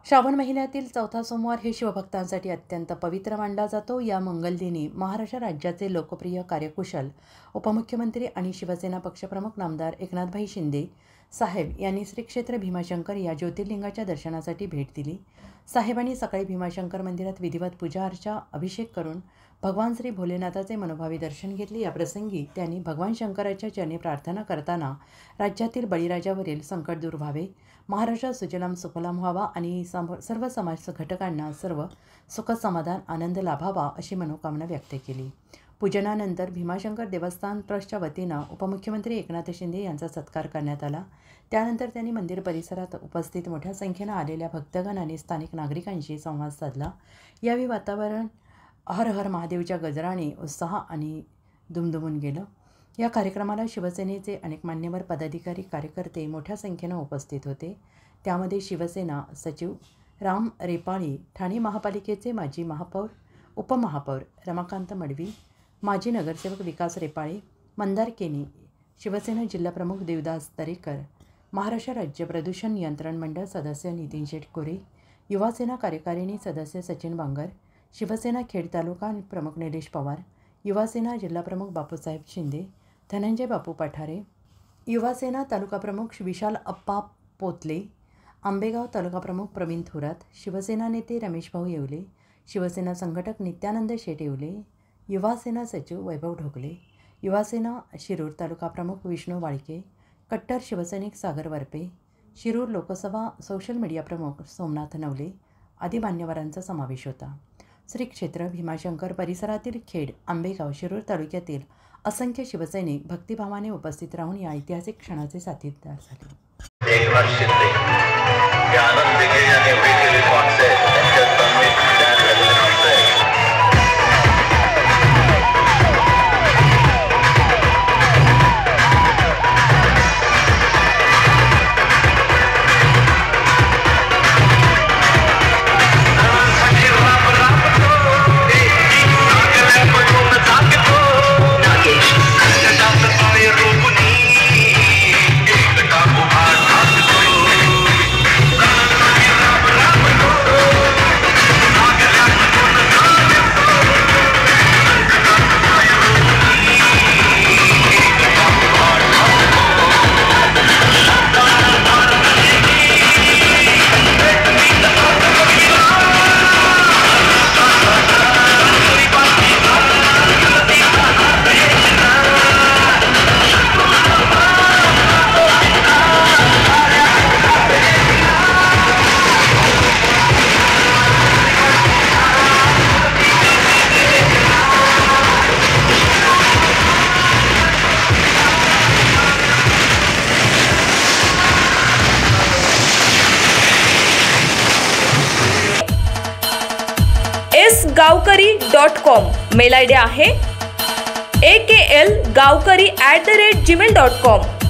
श्रावण महिन्यातील चौथा सोमवार हे शिवभक्तांसाठी अत्यंत पवित्र मानला जातो। या मंगलदिनी महाराष्ट्र राज्याचे लोकप्रिय कार्यकुशल उपमुख्यमंत्री आणि शिवसेना पक्षप्रमुख नामदार एकनाथभाई शिंदे साहेब यांनी श्री क्षेत्र भीमाशंकर या ज्योतिर्लिंगाच्या दर्शनासाठी भेट दिली। साहेबांनी सकाळी भीमाशंकर मंदिरात विधिवत पूजा अर्चा अभिषेक करून भगवान श्री भोलेनाथाचे मनोभावी दर्शन घेतले। या प्रसंगी त्यांनी भगवान शंकराच्या चरणी प्रार्थना करताना राज्यातील बळीराजावरील संकट दूर व्हावे, महाराष्ट्र सुजलाम सुफलाम व्हावा आणि सर्व समाज घटकांना सर्व सुख समाधान आनंद लाभावा अशी मनोकामना व्यक्त केली। पूजनानंतर भीमाशंकर देवस्थान ट्रस्टच्या वतीनं उपमुख्यमंत्री एकनाथ शिंदे यांचा सत्कार करण्यात आला। त्यानंतर त्यांनी मंदिर परिसरात उपस्थित मोठ्या संख्येनं आलेल्या भक्तगण आणि स्थानिक नागरिकांशी संवाद साधला। यावेळी वातावरण हर हर महादेवच्या गजराने उत्साह आणि दुमदुमून गेलं। या कार्यक्रमाला शिवसेनेचे अनेक मान्यवर पदाधिकारी कार्यकर्ते मोठ्या संख्येनं उपस्थित होते। त्यामध्ये शिवसेना सचिव राम रेपाळी, ठाणे महापालिकेचे माजी महापौर उपमहापौर रमाकांत मडवी, माजी नगरसेवक विकास रेपाळे, मंदार केनी, शिवसेना जिल्हाप्रमुख देवदास तरेकर, महाराष्ट्र राज्य प्रदूषण नियंत्रण मंडळ सदस्य नितीन शेटकोरे, युवासेना कार्यकारिणी सदस्य सचिन बांगर, शिवसेना खेड तालुका प्रमुख निलेश पवार, युवासेना जिल्हाप्रमुख बापूसाहेब शिंदे, धनंजय बापू पठारे, युवासेना तालुका प्रमुख विशाल अप्पा पोतले, आंबेगाव तालुका प्रमुख प्रवीण थोरात, शिवसेना नेते रमेश भाऊ येवले, शिवसेना संघटक नित्यानंद शेट येवले, युवासेना सचिव वैभव ढोकले, युवासेना शिरूर तालुका प्रमुख विष्णू वाळके, कट्टर शिवसैनिक सागर वरपे, शिरूर लोकसभा सोशल मीडिया प्रमुख सोमनाथ नवले आदी मान्यवरांचा समावेश होता। श्री क्षेत्र भीमाशंकर परिसरातील खेड, आंबेगाव, शिरूर तालुक्यातील असंख्य शिवसैनिक भक्तिभावाने उपस्थित राहून या ऐतिहासिक क्षणाचे साथीदार झाले। गावकरी.com मेल आयडी आहे akl.gawkari@gmail.com।